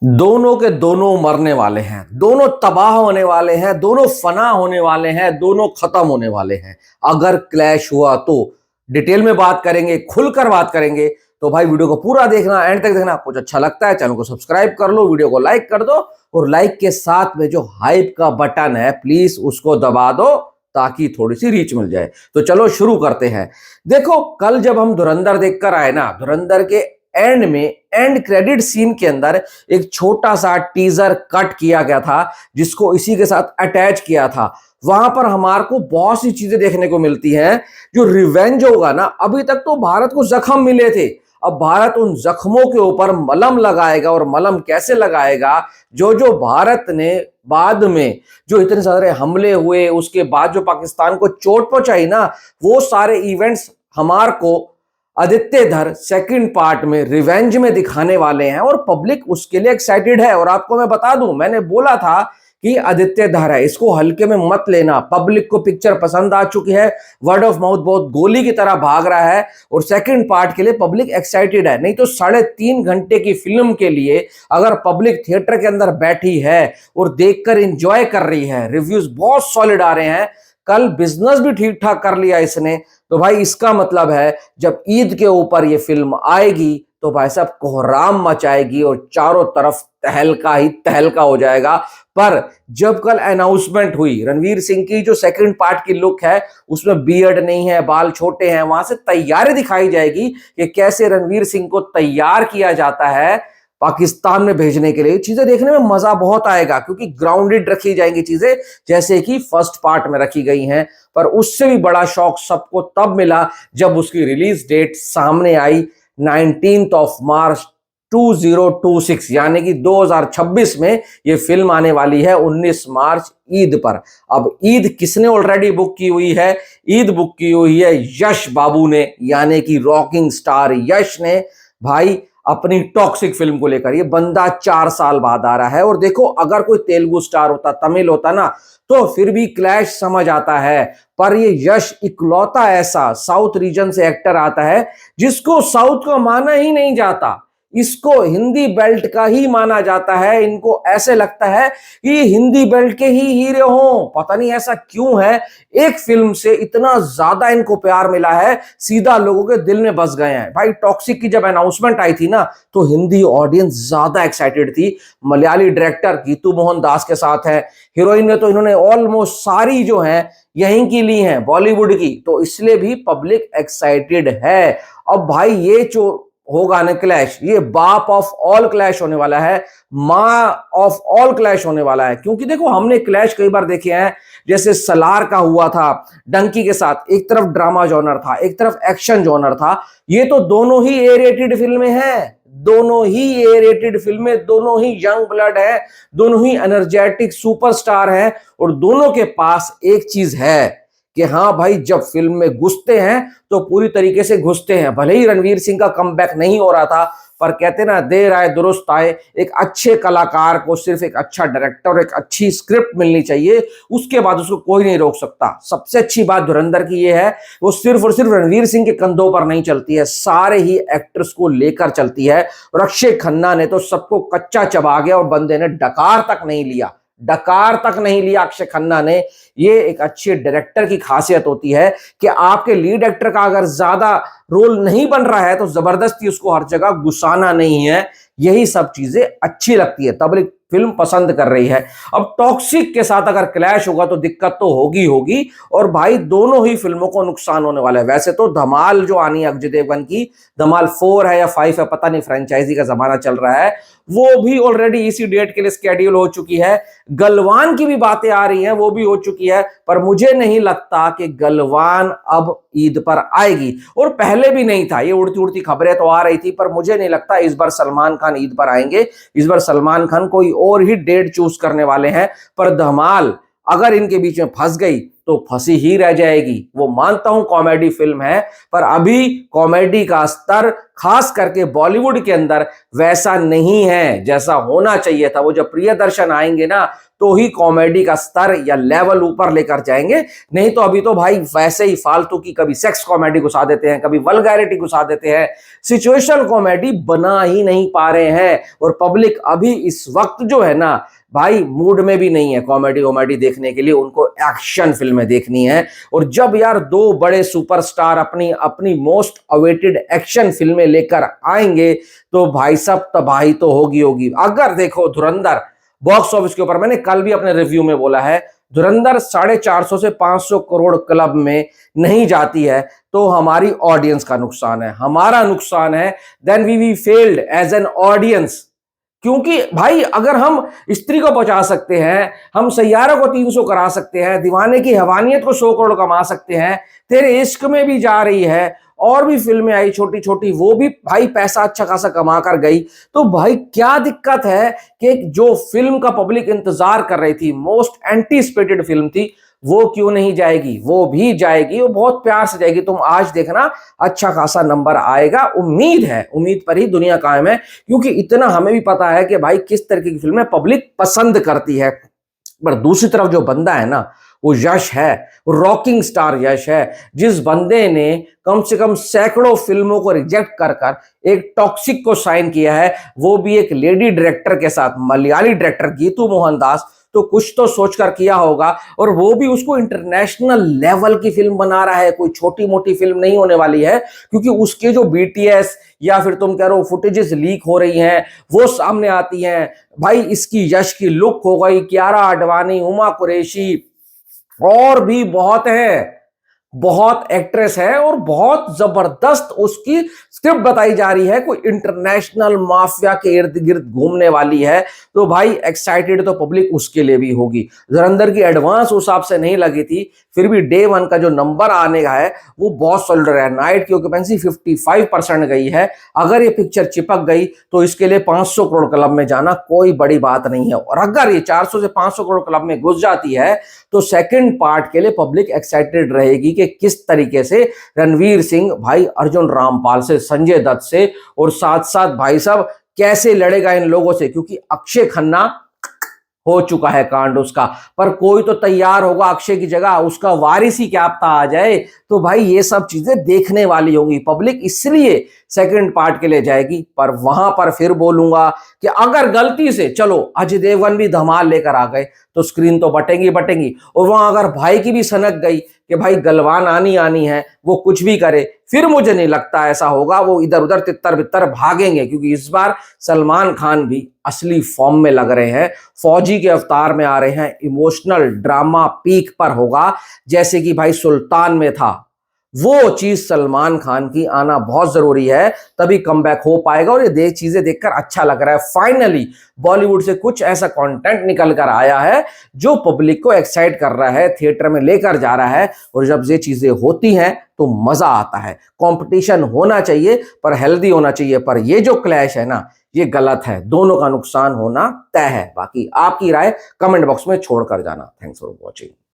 दोनों के दोनों मरने वाले हैं, दोनों तबाह होने वाले हैं, दोनों फना होने वाले हैं, दोनों खत्म होने वाले हैं। अगर क्लैश हुआ तो डिटेल में बात करेंगे, खुलकर बात करेंगे। तो भाई वीडियो को पूरा देखना, एंड तक देखना। कुछ अच्छा लगता है चैनल को सब्सक्राइब कर लो, वीडियो को लाइक कर दो, और लाइक के साथ में जो हाइप का बटन है प्लीज उसको दबा दो ताकि थोड़ी सी रीच मिल जाए। तो चलो शुरू करते हैं। देखो, कल जब हम धुरंधर देखकर आए ना, धुरंधर के एंड में, एंड क्रेडिट सीन के अंदर एक छोटा सा टीजर कट किया गया था जिसको इसी के साथ अटैच किया था। वहां पर हमारे को बहुत सी चीजें देखने को मिलती हैं। जो रिवेंज होगा ना, अभी तक तो भारत को जख्म मिले थे, अब भारत उन जख्मों के ऊपर मलहम लगाएगा। और मलहम कैसे लगाएगा? जो जो भारत ने बाद में जो इतने सारे हमले हुए, उसके बाद जो पाकिस्तान को चोट पहुंचाई ना, वो सारे इवेंट्स हमार को आदित्य धर सेकंड पार्ट में रिवेंज में दिखाने वाले हैं। और पब्लिक उसके लिए एक्साइटेड है। और आपको मैं बता दूं, मैंने बोला था कि आदित्य धर है, इसको हल्के में मत लेना। पब्लिक को पिक्चर पसंद आ चुकी है, वर्ड ऑफ माउथ बहुत गोली की तरह भाग रहा है, और सेकंड पार्ट के लिए पब्लिक एक्साइटेड है। नहीं तो 3.5 घंटे की फिल्म के लिए अगर पब्लिक थिएटर के अंदर बैठी है और देखकर एंजॉय कर रही है, रिव्यूज बहुत सॉलिड आ रहे हैं, कल बिजनेस भी ठीक ठाक कर लिया इसने, तो भाई इसका मतलब है जब ईद के ऊपर ये फिल्म आएगी तो भाई साहब कोहराम मचाएगी और चारों तरफ तहलका ही तहलका हो जाएगा। पर जब कल अनाउंसमेंट हुई, रणवीर सिंह की जो सेकंड पार्ट की लुक है उसमें बियर्ड नहीं है, बाल छोटे हैं, वहां से तैयारी दिखाई जाएगी कि कैसे रणवीर सिंह को तैयार किया जाता है पाकिस्तान में भेजने के लिए। चीजें देखने में मजा बहुत आएगा क्योंकि ग्राउंडेड रखी जाएंगी चीजें, जैसे कि फर्स्ट पार्ट में रखी गई हैं। पर उससे भी बड़ा शौक सबको तब मिला जब उसकी रिलीज डेट सामने आई, 19 मार्च 2026, यानी कि 2026 में ये फिल्म आने वाली है, 19 मार्च ईद पर। अब ईद किसने ऑलरेडी बुक की हुई है? ईद बुक की हुई है यश बाबू ने, यानी कि रॉकिंग स्टार यश ने भाई, अपनी टॉक्सिक फिल्म को लेकर। ये बंदा 4 साल बाद आ रहा है। और देखो, अगर कोई तेलुगु स्टार होता, तमिल होता ना, तो फिर भी क्लैश समझ आता है। पर ये यश इकलौता ऐसा साउथ रीजन से एक्टर आता है जिसको साउथ को माना ही नहीं जाता, इसको हिंदी बेल्ट का ही माना जाता है। इनको ऐसे लगता है कि ये हिंदी बेल्ट के ही हीरो हों, पता नहीं ऐसा क्यों है। एक फिल्म से इतना ज्यादा इनको प्यार मिला है, सीधा लोगों के दिल में बस गए हैं। भाई टॉक्सिक की जब अनाउंसमेंट आई थी ना, तो हिंदी ऑडियंस ज्यादा एक्साइटेड थी। मलयाली डायरेक्टर गीतू मोहन दास के साथ है, हीरोइन में तो इन्होंने ऑलमोस्ट सारी जो है यहीं की ली हैं, बॉलीवुड की, तो इसलिए भी पब्लिक एक्साइटेड है। अब भाई ये जो होगा ना क्लैश, ये बाप ऑफ ऑल क्लैश होने वाला है, मां ऑफ ऑल क्लैश होने वाला है। क्योंकि देखो, हमने क्लैश कई बार देखे हैं, जैसे सलार का हुआ था डंकी के साथ, एक तरफ ड्रामा जॉनर था, एक तरफ एक्शन जॉनर था। ये तो दोनों ही ए रेटेड फिल्में हैं, दोनों ही ए रेटेड फिल्में, दोनों ही यंग ब्लड है, दोनों ही एनर्जेटिक सुपरस्टार हैं। और दोनों के पास एक चीज है कि हाँ भाई, जब फिल्म में घुसते हैं तो पूरी तरीके से घुसते हैं। भले ही रणवीर सिंह का कमबैक नहीं हो रहा था, पर कहते ना, देर आए दुरुस्त आए। एक अच्छे कलाकार को सिर्फ एक अच्छा डायरेक्टर और एक अच्छी स्क्रिप्ट मिलनी चाहिए, उसके बाद उसको कोई नहीं रोक सकता। सबसे अच्छी बात धुरंधर की ये है, वो सिर्फ और सिर्फ रणवीर सिंह के कंधों पर नहीं चलती है, सारे ही एक्टर्स को लेकर चलती है। और अक्षय खन्ना ने तो सबको कच्चा चबा गया और बंदे ने डकार तक नहीं लिया, डकार तक नहीं लिया अक्षय खन्ना ने। ये एक अच्छे डायरेक्टर की खासियत होती है कि आपके लीड एक्टर का अगर ज्यादा रोल नहीं बन रहा है तो जबरदस्ती उसको हर जगह घुसाना नहीं है। यही सब चीजें अच्छी लगती है, तब फिल्म पसंद कर रही है। अब टॉक्सिक के साथ अगर क्लैश होगा तो दिक्कत तो होगी होगी, और भाई दोनों ही फिल्मों को नुकसान होने वाला है। वैसे तो धमाल जो आनी है अजय देवगन की, धमाल 4 है या 5 है, पता नहीं, फ्रेंचाइजी का जमाना चल रहा है, वो भी ऑलरेडी इसी डेट के लिए स्केड्यूल हो चुकी है। गलवान की भी बातें आ रही हैं, वो भी हो चुकी है, पर मुझे नहीं लगता कि गलवान अब ईद पर आएगी। और पहले भी नहीं था, ये उड़ती उड़ती खबरें तो आ रही थी, पर मुझे नहीं लगता इस बार सलमान खान ईद पर आएंगे। इस बार सलमान खान कोई और ही डेट चूज करने वाले हैं। पर धमाल अगर इनके बीच में फंस गई तो फंसी ही रह जाएगी। वो मानता हूं कॉमेडी फिल्म है, पर अभी कॉमेडी का स्तर खास करके बॉलीवुड के अंदर वैसा नहीं है जैसा होना चाहिए था। वो जब प्रियदर्शन आएंगे ना तो ही कॉमेडी का स्तर या लेवल ऊपर लेकर जाएंगे, नहीं तो अभी तो भाई वैसे ही फालतू की कभी सेक्स कॉमेडी घुसा देते हैं, कभी वल्गैरिटी घुसा देते हैं, सिचुएशनल कॉमेडी बना ही नहीं पा रहे हैं। और पब्लिक अभी इस वक्त जो है ना भाई मूड में भी नहीं है कॉमेडी वॉमेडी देखने के लिए, उनको एक्शन फिल्में देखनी है। और जब यार दो बड़े सुपरस्टार अपनी अपनी मोस्ट अवेटेड एक्शन फिल्में लेकर आएंगे तो भाई साहब तबाही तो होगी होगी। अगर देखो धुरंधर बॉक्स ऑफिस के ऊपर, मैंने कल भी अपने रिव्यू में बोला है, धुरंधर 450 से 500 करोड़ क्लब में नहीं जाती है तो हमारी ऑडियंस का नुकसान है, हमारा नुकसान है। Then we failed as an audience. क्योंकि भाई अगर हम स्त्री को बचा सकते हैं, हम सैयारा को 300 करा सकते हैं, दीवाने की हैवानियत को 100 करोड़ कमा सकते हैं, तेरे इश्क में भी जा रही है, और भी फिल्में आई छोटी छोटी, वो भी भाई पैसा अच्छा खासा कमा कर गई, तो भाई क्या दिक्कत है कि जो फिल्म का पब्लिक इंतजार कर रही थी, मोस्ट एंटीसिपेटेड फिल्म थी, वो क्यों नहीं जाएगी? वो भी जाएगी, वो बहुत प्यार से जाएगी। तुम आज देखना अच्छा खासा नंबर आएगा, उम्मीद है, उम्मीद पर ही दुनिया कायम है। क्योंकि इतना हमें भी पता है कि भाई किस तरीके की फिल्में पब्लिक पसंद करती है। पर दूसरी तरफ जो बंदा है ना, वो यश है, रॉकिंग स्टार यश है, जिस बंदे ने कम से कम सैकड़ों फिल्मों को रिजेक्ट कर कर एक टॉक्सिक को साइन किया है, वो भी एक लेडी डायरेक्टर के साथ, मलयाली डायरेक्टर गीतू मोहनदास, तो कुछ तो सोचकर किया होगा। और वो भी उसको इंटरनेशनल लेवल की फिल्म बना रहा है, कोई छोटी मोटी फिल्म नहीं होने वाली है। क्योंकि उसके जो बीटीएस या फिर तुम कह रहे हो फुटेजेस लीक हो रही हैं, वो सामने आती हैं। भाई इसकी यश की लुक हो गई, कियारा आडवाणी, हुमा कुरैशी, और भी बहुत है, बहुत एक्ट्रेस है, और बहुत जबरदस्त उसकी स्क्रिप्ट बताई जा रही है, कोई इंटरनेशनल माफिया के इर्द गिर्द घूमने वाली है। तो भाई एक्साइटेड तो पब्लिक उसके लिए भी होगी। धुरंधर की एडवांस उस हिसाब से नहीं लगी थी, फिर भी डे वन का जो नंबर आने का है वो बहुत सॉलिड रहा है। नाइट की ऑक्यूपेंसी 55% गई है। अगर ये पिक्चर चिपक गई तो इसके लिए 500 करोड़ क्लब में जाना कोई बड़ी बात नहीं है। और अगर ये 400 से 500 करोड़ क्लब में घुस जाती है तो सेकंड पार्ट के लिए पब्लिक एक्साइटेड रहेगी कि किस तरीके से रणवीर सिंह भाई अर्जुन रामपाल से, संजय दत्त से, और साथ साथ भाई साहब कैसे लड़ेगा इन लोगों से। क्योंकि अक्षय खन्ना हो चुका है कांड उसका, पर कोई तो तैयार होगा अक्षय की जगह, उसका वारिस ही क्या पता आ जाए। तो भाई ये सब चीजें देखने वाली होंगी, पब्लिक इसलिए सेकंड पार्ट के लिए जाएगी। पर वहां पर फिर बोलूंगा कि अगर गलती से चलो अजय देवगन भी धमाल लेकर आ गए तो स्क्रीन तो बटेंगी बटेंगी, और वहां अगर भाई की भी सनक गई कि भाई गलवान आनी है, वो कुछ भी करे, फिर मुझे नहीं लगता ऐसा होगा। वो इधर उधर तितर बितर भागेंगे। क्योंकि इस बार सलमान खान भी असली फॉर्म में लग रहे हैं, फौजी के अवतार में आ रहे हैं, इमोशनल ड्रामा पीक पर होगा, जैसे कि भाई सुल्तान में था। वो चीज सलमान खान की आना बहुत जरूरी है, तभी कमबैक हो पाएगा। और ये चीजें देखकर अच्छा लग रहा है, फाइनली बॉलीवुड से कुछ ऐसा कंटेंट निकल कर आया है जो पब्लिक को एक्साइट कर रहा है, थिएटर में लेकर जा रहा है। और जब ये चीजें होती हैं तो मजा आता है। कंपटीशन होना चाहिए पर हेल्दी होना चाहिए। पर ये जो क्लैश है ना, ये गलत है, दोनों का नुकसान होना तय है। बाकी आपकी राय कमेंट बॉक्स में छोड़कर जाना। Thanks for watching.